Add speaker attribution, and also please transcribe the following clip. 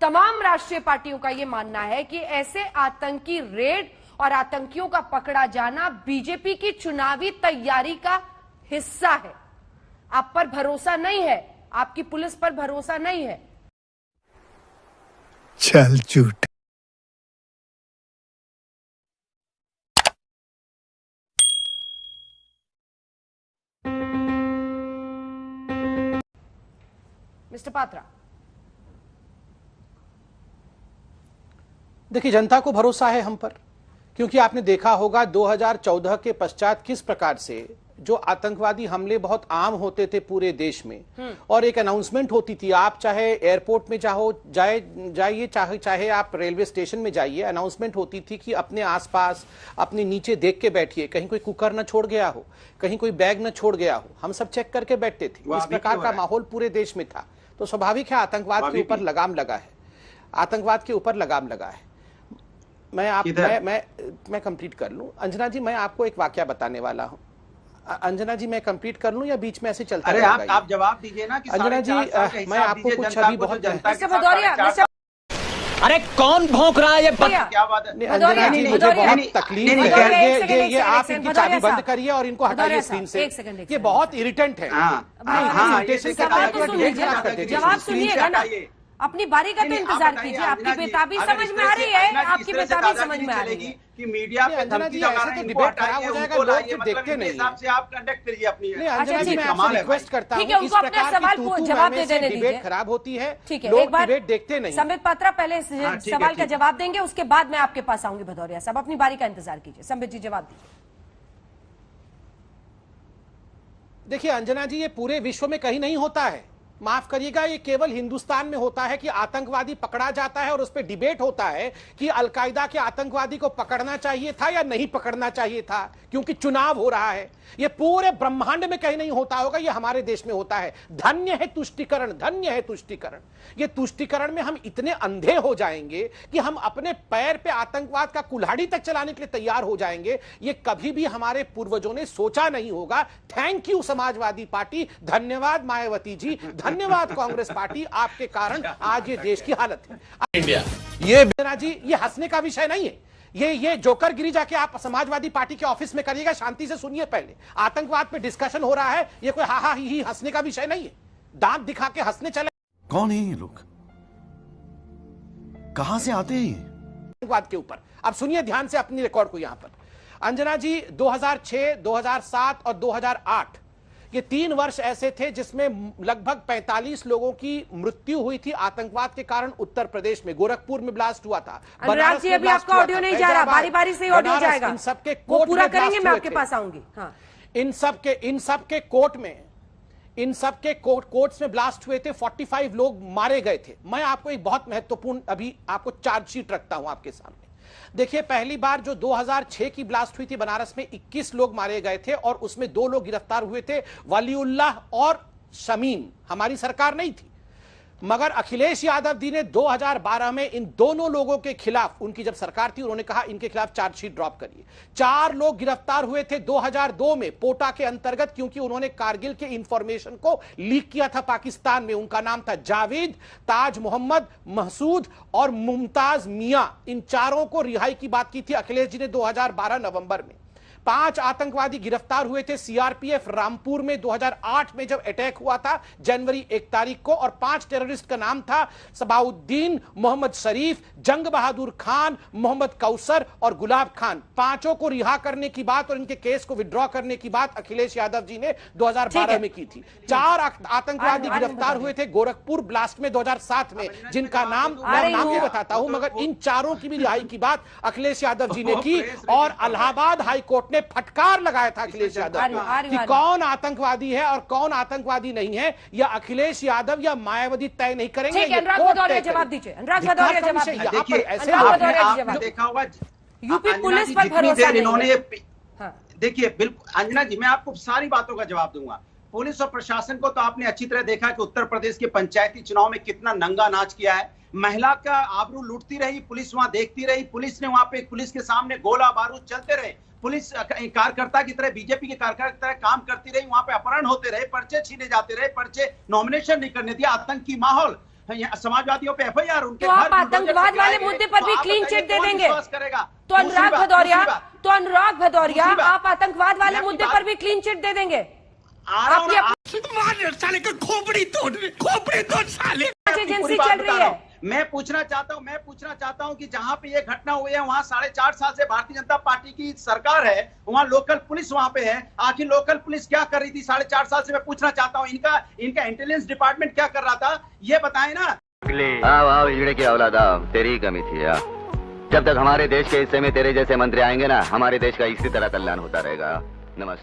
Speaker 1: तमाम राष्ट्रीय पार्टियों का यह मानना है कि ऐसे आतंकी रेड और आतंकियों का पकड़ा जाना बीजेपी की चुनावी तैयारी का हिस्सा है। आप पर भरोसा नहीं है, आपकी पुलिस पर भरोसा नहीं है।
Speaker 2: चल झूठ।
Speaker 1: मिस्टर पात्रा,
Speaker 3: देखिए, जनता को भरोसा है हम पर, क्योंकि आपने देखा होगा 2014 के पश्चात किस प्रकार से जो आतंकवादी हमले बहुत आम होते थे पूरे देश में, और एक अनाउंसमेंट होती थी। आप चाहे एयरपोर्ट में जाइए, चाहे आप रेलवे स्टेशन में जाइए, अनाउंसमेंट होती थी कि अपने आसपास अपने नीचे देख के बैठिए, कहीं कोई कुकर न छोड़ गया हो, कहीं कोई बैग न छोड़ गया हो। हम सब चेक करके बैठते थे। इस प्रकार का माहौल पूरे देश में था। तो स्वाभाविक है आतंकवाद के ऊपर लगाम लगा है, आतंकवाद के ऊपर लगाम लगा है। मैं कंप्लीट कर लूं अंजना जी, मैं आपको एक वाकया बताने वाला हूं। अंजना जी, मैं कंप्लीट कर लूं या बीच में ऐसे चलता रहेगा?
Speaker 4: अरे आप जवाब दीजिए ना कि
Speaker 3: अंजना जी, मैं आपको कुछ अभी बहुत
Speaker 5: अरे कौन भौंक रहा है ये?
Speaker 4: क्या बात है
Speaker 3: अंजना जी, मुझे बहुत तकलीफ है। ये आप इनकी चाबी बंद करिए और इनको हटाइए स्क्रीन से। ये बहुत इरिटेंट है।
Speaker 1: जवाब सुनिएगा ना, अपनी बारी का तो इंतजार कीजिए। आपकी बेताबी समझ में आ रही है, आपकी बेताबी समझ में आ रही है
Speaker 4: कि मीडिया पे धमकी लगा रहे हैं,
Speaker 3: डिबेट खराब हो जाएगा, लोग फिर देखते नहीं।
Speaker 4: हिसाब से आप कंडक्ट करिए अपनी।
Speaker 3: अंजना जी, मैं आपसे रिक्वेस्ट करता हूं,
Speaker 1: उनको अपने सवाल को जवाब दे देने दीजिए।
Speaker 3: डिबेट खराब होती है,
Speaker 1: ठीक है,
Speaker 3: लोग
Speaker 1: एक बार
Speaker 3: डिबेट देखते नहीं।
Speaker 1: संबित पात्रा पहले सवाल का जवाब देंगे, उसके बाद मैं आपके पास आऊंगी। भदौरिया साहब, अपनी बारी का इंतजार कीजिए। संबित जी, जवाब दीजिए।
Speaker 3: देखिए अंजना जी, ये पूरे विश्व में कहीं नहीं होता है। माफ करिएगा, ये केवल हिंदुस्तान में होता है कि आतंकवादी पकड़ा जाता है और उस पर डिबेट होता है कि अलकायदा के आतंकवादी को पकड़ना चाहिए था या नहीं पकड़ना चाहिए था, क्योंकि चुनाव हो रहा है। ये पूरे ब्रह्मांड में कहीं नहीं होता होगा, ये हमारे देश में होता है। धन्य है तुष्टीकरण, धन्य है तुष्टीकरण। ये तुष्टीकरण में हम इतने अंधे हो जाएंगे कि हम अपने पैर पे आतंकवाद का कुल्हाड़ी तक चलाने के लिए तैयार हो जाएंगे। ये कभी भी हमारे पूर्वजों ने सोचा नहीं होगा। थैंक यू समाजवादी पार्टी, धन्यवाद मायावती जी, धन्यवाद कांग्रेस पार्टी, आपके कारण आज ये देश की हालत है।
Speaker 5: इंडिया,
Speaker 3: ये जी, ये हंसने का विषय नहीं है। ये जोकरगिरी जाके आप समाजवादी पार्टी के ऑफिस में करिएगा। शांति से सुनिए। पहले आतंकवाद पे डिस्कशन हो रहा है, ये कोई हा ही हंसने का विषय नहीं है। दांत दिखा के हंसने चले।
Speaker 6: कौन है ये लोग? कहां से आते हैं?
Speaker 3: आतंकवाद के ऊपर अब सुनिए ध्यान से अपनी रिकॉर्ड को। यहां पर अंजना जी, 2006, 2007 और 2008 ये 3 वर्ष ऐसे थे जिसमें लगभग 45 लोगों की मृत्यु हुई थी आतंकवाद के कारण। उत्तर प्रदेश में गोरखपुर में ब्लास्ट हुआ था।
Speaker 1: अनुराग जी, अभी आपका ऑडियो नहीं जा रहा, बारी बारी से ऑडियो जाएगा।
Speaker 3: इन सबके
Speaker 1: कोर्ट पूरा करेंगे, मैं आपके पास आऊंगी। हाँ,
Speaker 3: इन सबके कोर्ट में, इन सबके कोर्ट्स में ब्लास्ट हुए थे। 45 लोग मारे गए थे। मैं आपको एक बहुत महत्वपूर्ण अभी आपको चार्जशीट रखता हूं आपके सामने। देखिए, पहली बार जो 2006 की ब्लास्ट हुई थी बनारस में, 21 लोग मारे गए थे और उसमें 2 लोग गिरफ्तार हुए थे, वलीउल्लाह और शमीम। हमारी सरकार नहीं थी, मगर अखिलेश यादव जी ने 2012 में इन दोनों लोगों के खिलाफ, उनकी जब सरकार थी, उन्होंने कहा इनके खिलाफ चार्जशीट ड्रॉप करिए। 4 लोग गिरफ्तार हुए थे 2002 में पोटा के अंतर्गत, क्योंकि उन्होंने कारगिल के इंफॉर्मेशन को लीक किया था पाकिस्तान में। उनका नाम था जावेद, ताज मोहम्मद, महसूद और मुमताज मियां। इन चारों को रिहाई की बात की थी अखिलेश जी ने 2012 नवंबर में। 5 आतंकवादी गिरफ्तार हुए थे सीआरपीएफ रामपुर में 2008 में जब अटैक हुआ था जनवरी 1 तारीख को। और 5 टेररिस्ट का नाम था सबाउद्दीन, मोहम्मद शरीफ, जंग बहादुर खान, मोहम्मद कौसर और गुलाब खान। 5 को रिहा करने की बात और इनके केस को विड्रॉ करने की बात अखिलेश यादव जी ने 2012 में की थी। 4 आतंकवादी गिरफ्तार हुए थे गोरखपुर ब्लास्ट में 2007 में, जिनका नाम मैं नाम नहीं बताता हूं, मगर इन 4 की भी रिहाई की बात अखिलेश यादव जी ने की। और इलाहाबाद हाईकोर्ट ने फटकार लगाया था अखिलेश यादव कि कौन आतंकवादी है और कौन आतंकवादी नहीं है, या अखिलेश यादव या मायावती तय नहीं करेंगे।
Speaker 1: अनुराग भदौरिया जवाब दीजिए। अनुराग भदौरिया जवाब दीजिए।
Speaker 4: देखा होगा
Speaker 1: यूपी पुलिस पर भरोसा
Speaker 4: इन्होंने। देखिए, बिल्कुल अंजना जी, मैं आपको सारी बातों का जवाब दूंगा। पुलिस और प्रशासन को तो आपने अच्छी तरह देखा कि उत्तर प्रदेश के पंचायती चुनाव में कितना नंगा नाच किया है। महिला का आबरू लूटती रही, पुलिस वहां देखती रही। पुलिस ने वहां पे, पुलिस के सामने गोला बारूद चलते रहे। पुलिस कार्यकर्ता की तरह, बीजेपी के कार्यकर्ता की तरह काम करती रही। वहां पे अपहरण होते रहे, पर्चे छीने जाते रहे, पर्चे नॉमिनेशन नहीं करने दिया, आतंकी माहौल। समाजवादियों पे FIR, उनके
Speaker 1: तो आप
Speaker 4: घर बुलडोजर
Speaker 1: आतंकवाद
Speaker 4: से
Speaker 1: वाले
Speaker 4: गिराए
Speaker 1: मुद्दे
Speaker 4: गए,
Speaker 1: पर
Speaker 4: तो
Speaker 1: भी
Speaker 4: आप
Speaker 1: क्लीन
Speaker 4: बताइए
Speaker 1: चिट दे
Speaker 4: कौन
Speaker 1: देंगे।
Speaker 4: विश्वास करेगा?
Speaker 1: तो अनुराग भदौरिया
Speaker 4: दूसरी बात,
Speaker 1: आप आतंकवाद वाले
Speaker 4: मैं
Speaker 1: मुद्दे
Speaker 4: आपकी
Speaker 1: पर भी क्लीन चिट दे देंगे।
Speaker 4: आ रहा हूं
Speaker 1: आपकी
Speaker 4: ना,
Speaker 6: साले का खोपड़ी तोड़ साले।
Speaker 1: एजेंसी
Speaker 4: पूरी बात
Speaker 1: चल
Speaker 4: बता
Speaker 1: रही
Speaker 4: रहा
Speaker 1: है।
Speaker 4: हूं। मैं पूछना चाहता हूं कि जहां पे ये घटना हुई है वहां 4.5 साल से भारतीय जनता पार्टी की सरकार है, वहां लोकल पुलिस वहां पे है, आखिर लोकल पुलिस क्या कर रही थी 4.5 साल से? मैं पूछना चाहता हूं, इनका इंटेलिजेंस डिपार्टमेंट क्या कर रहा था, ये बताएं ना।
Speaker 2: आओ हिजड़े की औलाद आओ, तेरी ही कमी थी यार। जब तक हमारे देश के हिस्से में तेरे जैसे मंत्री आएंगे ना, हमारे देश का इसी तरह कल्याण होता रहेगा। नमस्ते।